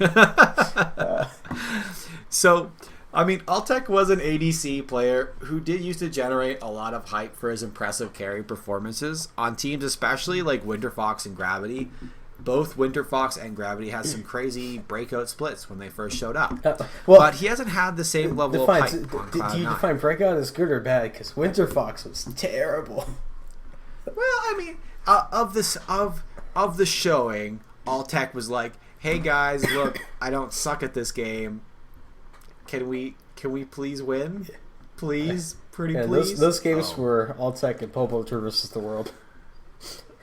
[SPEAKER 2] So, I mean, Altec was an ADC player who did used to generate a lot of hype for his impressive carry performances on teams, especially like Winter Fox and Gravity. both Winter Fox and Gravity had some crazy breakout splits when they first showed up.
[SPEAKER 1] Well,
[SPEAKER 2] but he hasn't had the same level of hype on Cloud9.
[SPEAKER 1] Do you define breakout as good or bad? Because Winter Fox was terrible.
[SPEAKER 2] Well, I mean, of the showing, Alltech was like, "Hey guys, look, I don't suck at this game. Can we please win? Please, please."
[SPEAKER 1] Those games were Alltech and Popo versus the world.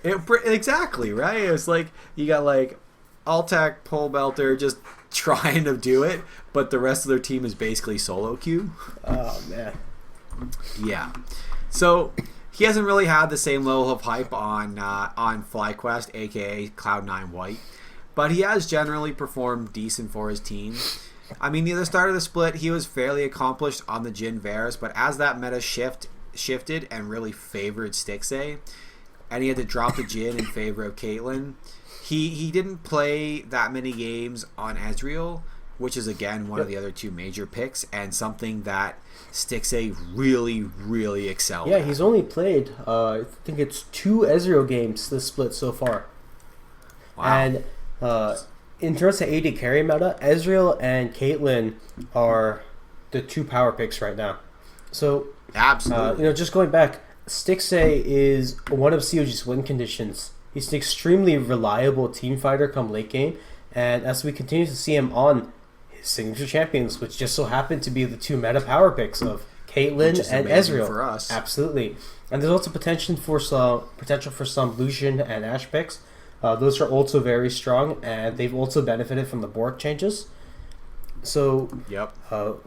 [SPEAKER 2] Exactly, right? It was like you got like Alltech, Pole Belter just trying to do it, but the rest of their team is basically solo queue.
[SPEAKER 1] Oh man.
[SPEAKER 2] Yeah. So he hasn't really had the same level of hype on FlyQuest, aka Cloud9 White, but he has generally performed decent for his team. I mean, near the start of the split, he was fairly accomplished on the Jhin Varus, but as that meta shifted and really favored Stixxay, and he had to drop the Jhin in favor of Caitlyn, he didn't play that many games on Ezreal, which is again one of the other two major picks, and something that Stixxay really, really excelled at.
[SPEAKER 1] He's only played, I think it's 2 Ezreal games this split so far. Wow. And in terms of AD carry meta, Ezreal and Caitlyn are the 2 power picks right now. So,
[SPEAKER 2] absolutely.
[SPEAKER 1] Just going back, Stixxay is one of COG's win conditions. He's an extremely reliable team fighter come late game, and as we continue to see him on his signature champions, which just so happen to be the 2 meta power picks of Caitlyn and Ezreal.
[SPEAKER 2] For us.
[SPEAKER 1] Absolutely. And there's also potential for some Lucian and Ashe picks. Those are also very strong, and they've also benefited from the board changes. So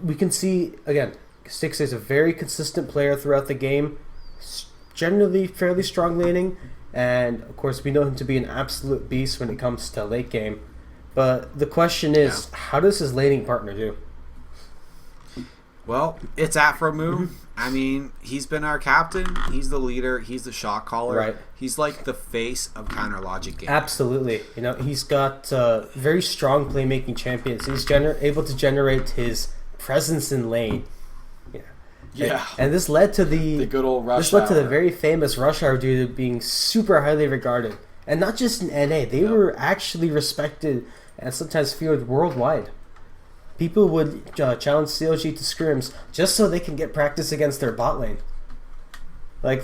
[SPEAKER 1] we can see, again, Stixxay is a very consistent player throughout the game, generally fairly strong laning, and of course we know him to be an absolute beast when it comes to late game. But the question is, how does his laning partner do?
[SPEAKER 2] Well, it's Afromoo. I mean, he's been our captain. He's the leader. He's the shot caller.
[SPEAKER 1] Right.
[SPEAKER 2] He's like the face of counter logic game.
[SPEAKER 1] Absolutely. He's got very strong playmaking champions. He's able to generate his presence in lane.
[SPEAKER 2] Yeah.
[SPEAKER 1] And this led to the
[SPEAKER 2] good old Rush
[SPEAKER 1] This led to the
[SPEAKER 2] Hour.
[SPEAKER 1] very famous Rush Hour dude being super highly regarded. And not just in NA. They were actually respected and sometimes feared worldwide. People would challenge CLG to scrims just so they can get practice against their bot lane. Forget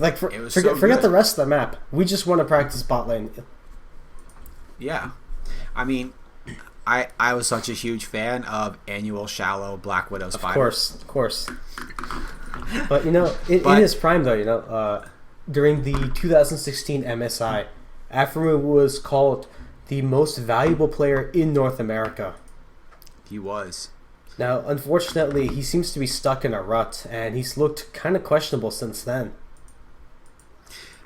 [SPEAKER 1] the rest of the map. We just want to practice bot lane.
[SPEAKER 2] Yeah. I mean, I was such a huge fan of annual shallow Black Widow Spider.
[SPEAKER 1] Of course. But in his prime though, during the 2016 MSI, Afromoo was called the most valuable player in North America.
[SPEAKER 2] He was.
[SPEAKER 1] Now, unfortunately, he seems to be stuck in a rut, and he's looked kind of questionable since then.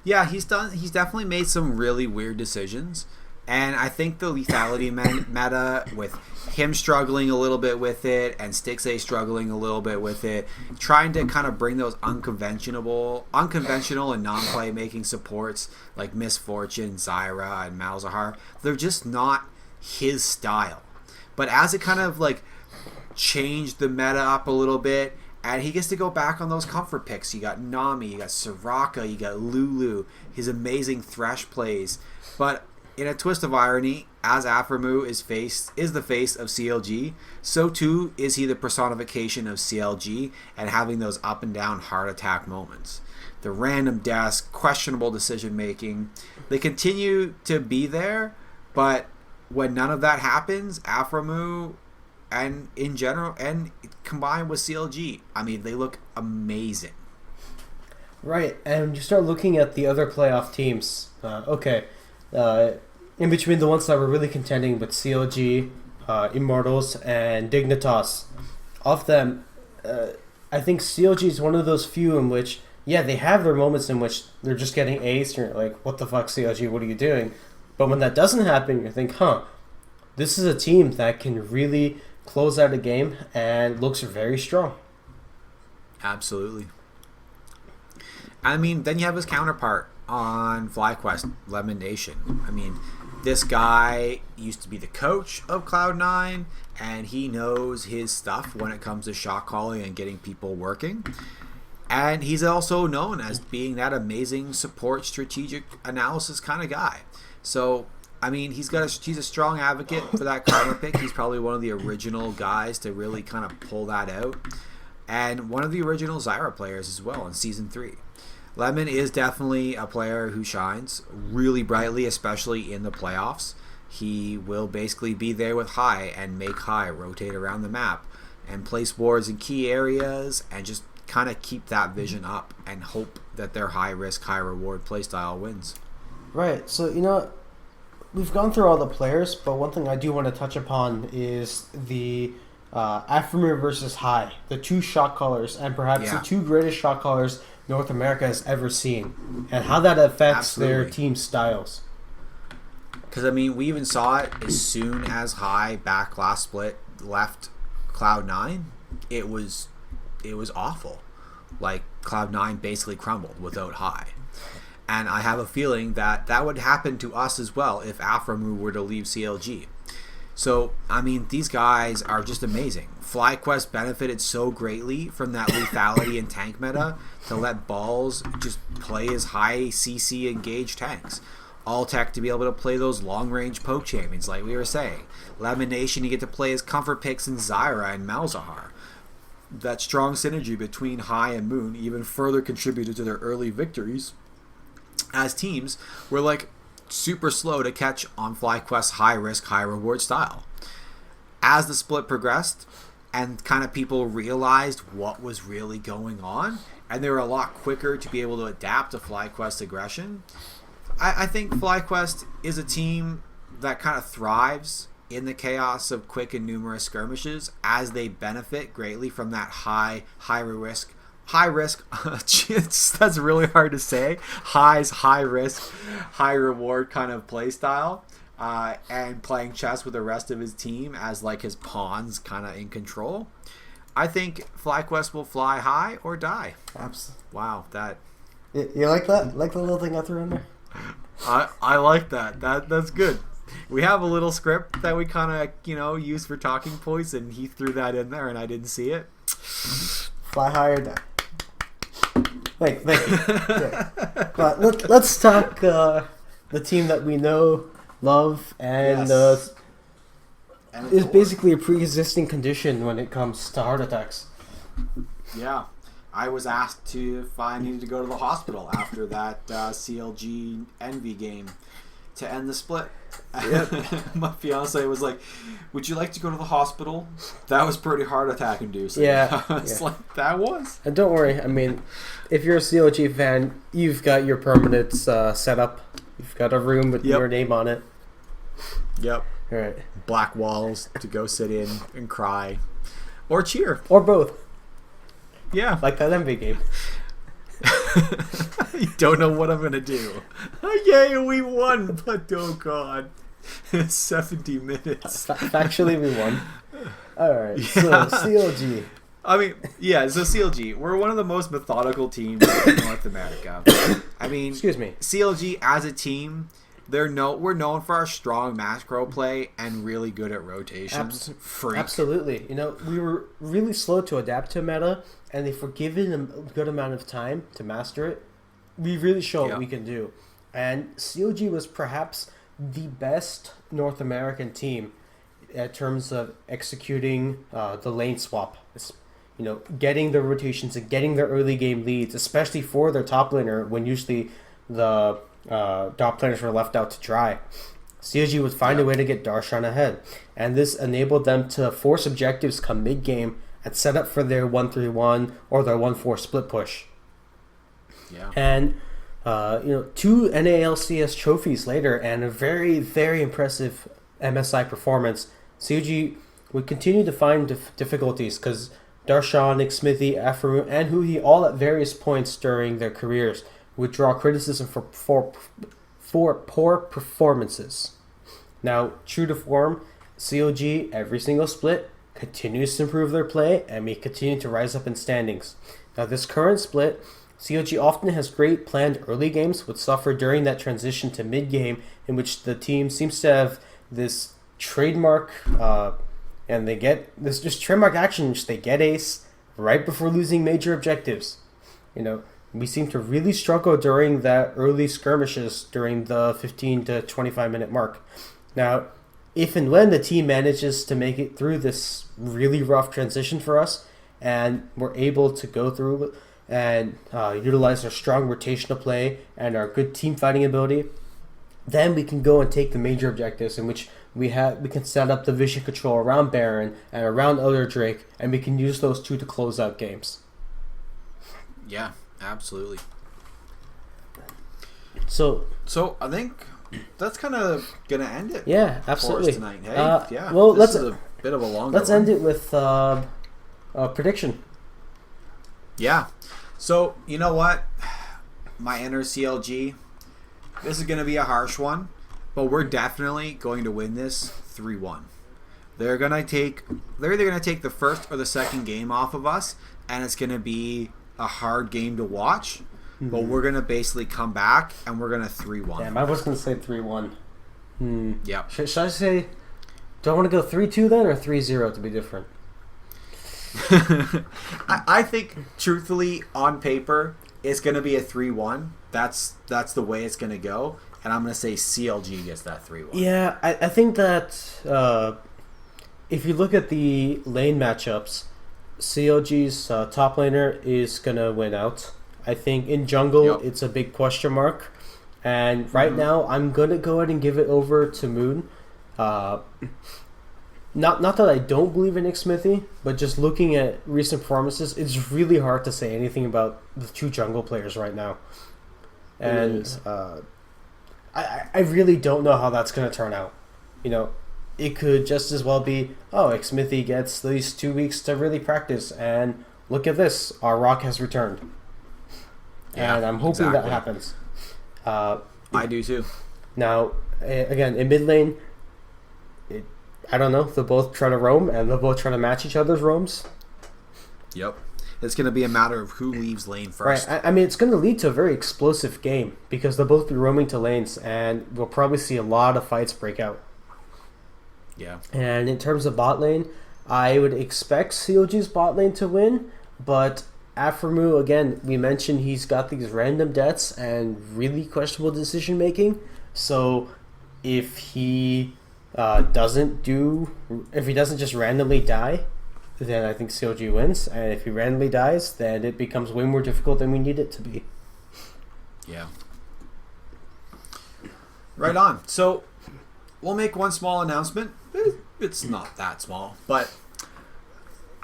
[SPEAKER 2] Yeah, he's definitely made some really weird decisions. And I think the lethality meta, with him struggling a little bit with it and Stixxay struggling a little bit with it, trying to kind of bring those unconventional and non-play making supports like Misfortune, Zyra, and Malzahar, they're just not his style. But as it kind of like changed the meta up a little bit, and he gets to go back on those comfort picks. You got Nami, you got Soraka, you got Lulu, his amazing Thresh plays. But in a twist of irony, as Afromoo is the face of CLG, so too is he the personification of CLG and having those up and down heart attack moments. The random deaths, questionable decision making, they continue to be there, but when none of that happens, Afromoo and in general and combined with CLG, I mean, they look amazing.
[SPEAKER 1] Right, and you start looking at the other playoff teams. In between the ones that were really contending with CLG, Immortals, and Dignitas, of them, I think CLG is one of those few in which, they have their moments in which they're just getting aced, and you're like, what the fuck, CLG, what are you doing? But when that doesn't happen, you think, this is a team that can really close out a game and looks very strong.
[SPEAKER 2] Absolutely. I mean, then you have his counterpart on FlyQuest, Lemon Nation. I mean, this guy used to be the coach of Cloud9, and he knows his stuff when it comes to shot calling and getting people working. And he's also known as being that amazing support strategic analysis kind of guy. So I mean, he's a strong advocate for that karma pick. He's probably one of the original guys to really kind of pull that out, and one of the original Zyra players as well in Season 3. Lemon is definitely a player who shines really brightly, especially in the playoffs. He will basically be there with High and make High rotate around the map and place wards in key areas and just kind of keep that vision up and hope that their high risk, high reward playstyle wins.
[SPEAKER 1] Right. So, we've gone through all the players, but one thing I do want to touch upon is the Afromir versus High, the two shot callers, and perhaps the two greatest shot callers North America has ever seen, and how that affects their team styles.
[SPEAKER 2] Because, I mean, we even saw it as soon as High back last split left Cloud9. It was awful. Like, Cloud9 basically crumbled without High. And I have a feeling that that would happen to us as well if Aframu were to leave CLG. So, I mean, these guys are just amazing. FlyQuest benefited so greatly from that lethality and tank meta to let Balls just play as high CC engaged tanks. All Tech to be able to play those long-range poke champions, like we were saying. Lemon Nation, you get to play as comfort picks in Zyra and Malzahar. That strong synergy between High and Moon even further contributed to their early victories, as teams were like super slow to catch on FlyQuest's high-risk, high-reward style. As the split progressed and kind of people realized what was really going on, and they were a lot quicker to be able to adapt to FlyQuest's aggression, I think FlyQuest is a team that kind of thrives in the chaos of quick and numerous skirmishes, as they benefit greatly from that high risk, that's really hard to say, high risk, high reward kind of play style, and playing chess with the rest of his team as like his pawns kind of in control. I think FlyQuest will fly high or die.
[SPEAKER 1] Absolutely.
[SPEAKER 2] Wow, that...
[SPEAKER 1] You like that? Like the little thing I threw in there?
[SPEAKER 2] I like that. That's good. We have a little script that we kind of, use for talking points, and he threw that in there, and I didn't see it.
[SPEAKER 1] Fly high or die. Thank you. Yeah. But let's talk the team that we know, love, and is basically a pre-existing condition when it comes to heart attacks. Yeah.
[SPEAKER 2] I was asked if I needed to go to the hospital after that CLG Envy game to end the split. Yep. My fiance was like, "Would you like to go to the hospital?" That was pretty heart attack inducing.
[SPEAKER 1] Yeah.
[SPEAKER 2] It's like, that was.
[SPEAKER 1] And don't worry, I mean, if you're a CLG fan, you've got your permanents set up. You've got a room with your name on it.
[SPEAKER 2] Yep.
[SPEAKER 1] All right.
[SPEAKER 2] Black walls to go sit in and cry. Or cheer.
[SPEAKER 1] Or both.
[SPEAKER 2] Yeah.
[SPEAKER 1] Like that Envy game.
[SPEAKER 2] You don't know what I'm going to do. Yay, we won, but oh god. 70 minutes.
[SPEAKER 1] Factually, we won. Alright, so CLG.
[SPEAKER 2] I mean, so CLG, we're one of the most methodical teams in North America. I mean,
[SPEAKER 1] excuse me.
[SPEAKER 2] CLG as a team, we're known for our strong macro play and really good at rotations.
[SPEAKER 1] Absolutely. We were really slow to adapt to meta, and if we're given a good amount of time to master it, we really show what we can do. And CLG was perhaps the best North American team in terms of executing the lane swap. Getting the rotations and getting their early game leads, especially for their top laner when usually the top laners were left out to dry. CLG would find a way to get Darshan ahead, and this enabled them to force objectives come mid-game and set up for their 1-3-1 or their 1-4 split push.
[SPEAKER 2] Yeah.
[SPEAKER 1] And, 2 NALCS trophies later and a very, very impressive MSI performance, CLG would continue to find difficulties because Darshan, Nick Smithy, Aframu, and Huhi all at various points during their careers would draw criticism for poor performances. Now, true to form, CLG, every single split, continues to improve their play and may continue to rise up in standings. Now, this current split, CLG often has great planned early games, but suffer during that transition to mid-game, in which the team seems to have this trademark, and they get this just trademark action, which they get ace right before losing major objectives. we seem to really struggle during that early skirmishes during the 15 to 25 minute mark. Now, if and when the team manages to make it through this really rough transition for us, and we're able to go through and utilize our strong rotational play and our good team fighting ability, then we can go and take the major objectives in which we can set up the vision control around Baron and around Elder Drake, and we can use those two to close out games.
[SPEAKER 2] Yeah, absolutely.
[SPEAKER 1] So
[SPEAKER 2] I think that's kind of gonna end it.
[SPEAKER 1] Yeah, absolutely.
[SPEAKER 2] For us tonight. Hey, yeah.
[SPEAKER 1] Well,
[SPEAKER 2] this is a bit of a longer.
[SPEAKER 1] Let's end it with a prediction.
[SPEAKER 2] Yeah. So you know what, my inner CLG. This is gonna be a harsh one, but we're definitely going to win this 3-1. They're either gonna take the first or the second game off of us, and it's gonna be a hard game to watch. But we're gonna basically come back and we're gonna 3-1.
[SPEAKER 1] Damn, I was gonna say 3-1.
[SPEAKER 2] Yeah.
[SPEAKER 1] Should I say? Do I want to go 3-2 then, or 3-0 to be different?
[SPEAKER 2] I think, truthfully, on paper, it's gonna be a 3-1. That's the way it's gonna go, and I'm gonna say CLG gets that 3-1.
[SPEAKER 1] Yeah, I think that if you look at the lane matchups, CLG's top laner is gonna win out. I think in jungle it's a big question mark, and right now I'm gonna go ahead and give it over to Moon. Not that I don't believe in Nick Smithy, but just looking at recent performances, it's really hard to say anything about the two jungle players right now. And I really don't know how that's going to turn out. You know, it could just as well be, Nick Smithy gets these 2 weeks to really practice, and look at this, our Rock has returned. Yeah, and I'm hoping that happens.
[SPEAKER 2] I do too.
[SPEAKER 1] Now, again, in mid lane, I don't know. They'll both try to roam, and they'll both try to match each other's roams.
[SPEAKER 2] Yep. It's going to be a matter of who leaves lane first.
[SPEAKER 1] Right. I mean, it's going to lead to a very explosive game because they'll both be roaming to lanes, and we'll probably see a lot of fights break out.
[SPEAKER 2] Yeah.
[SPEAKER 1] And in terms of bot lane, I would expect CLG's bot lane to win, but Aphromoo, again, we mentioned he's got these random deaths and really questionable decision making. So if he doesn't just randomly die, then I think CLG wins. And if he randomly dies, then it becomes way more difficult than we need it to be.
[SPEAKER 2] Yeah. Right on. So we'll make one small announcement. It's not that small, but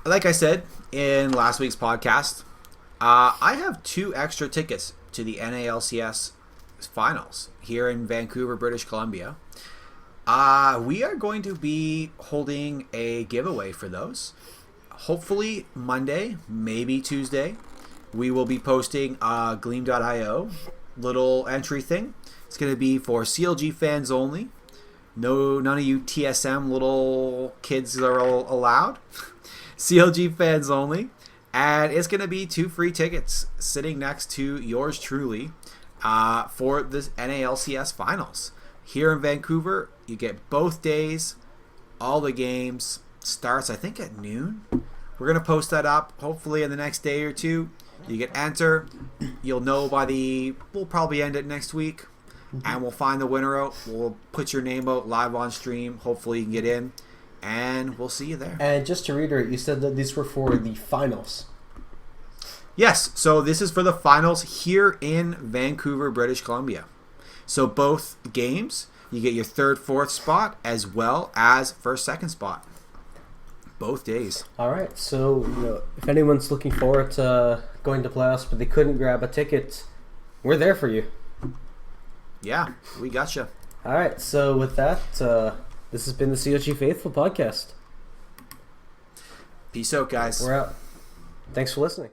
[SPEAKER 2] like I said in last week's podcast, I have 2 extra tickets to the NALCS finals here in Vancouver, British Columbia. We are going to be holding a giveaway for those. Hopefully Monday, maybe Tuesday. We will be posting a Gleam.io little entry thing. It's going to be for CLG fans only. None of you TSM little kids are allowed. CLG fans only. And it's going to be 2 free tickets sitting next to yours truly for this NALCS finals. Here in Vancouver, you get both days, all the games. Starts, I think, at noon. We're going to post that up, hopefully, in the next day or 2. You can enter. You'll know we'll probably end it next week. And we'll find the winner out. We'll put your name out live on stream. Hopefully you can get in. And we'll see you there.
[SPEAKER 1] And just to reiterate, you said that these were for the finals.
[SPEAKER 2] Yes, so this is for the finals here in Vancouver, British Columbia. So both games, you get your 3rd, 4th spot as well as 1st, 2nd spot. Both days.
[SPEAKER 1] All right, so if anyone's looking forward to going to playoffs but they couldn't grab a ticket, we're there for you.
[SPEAKER 2] Yeah, we got you.
[SPEAKER 1] All right, so with that, this has been the CLG Faithful podcast.
[SPEAKER 2] Peace out, guys.
[SPEAKER 1] We're out. Thanks for listening.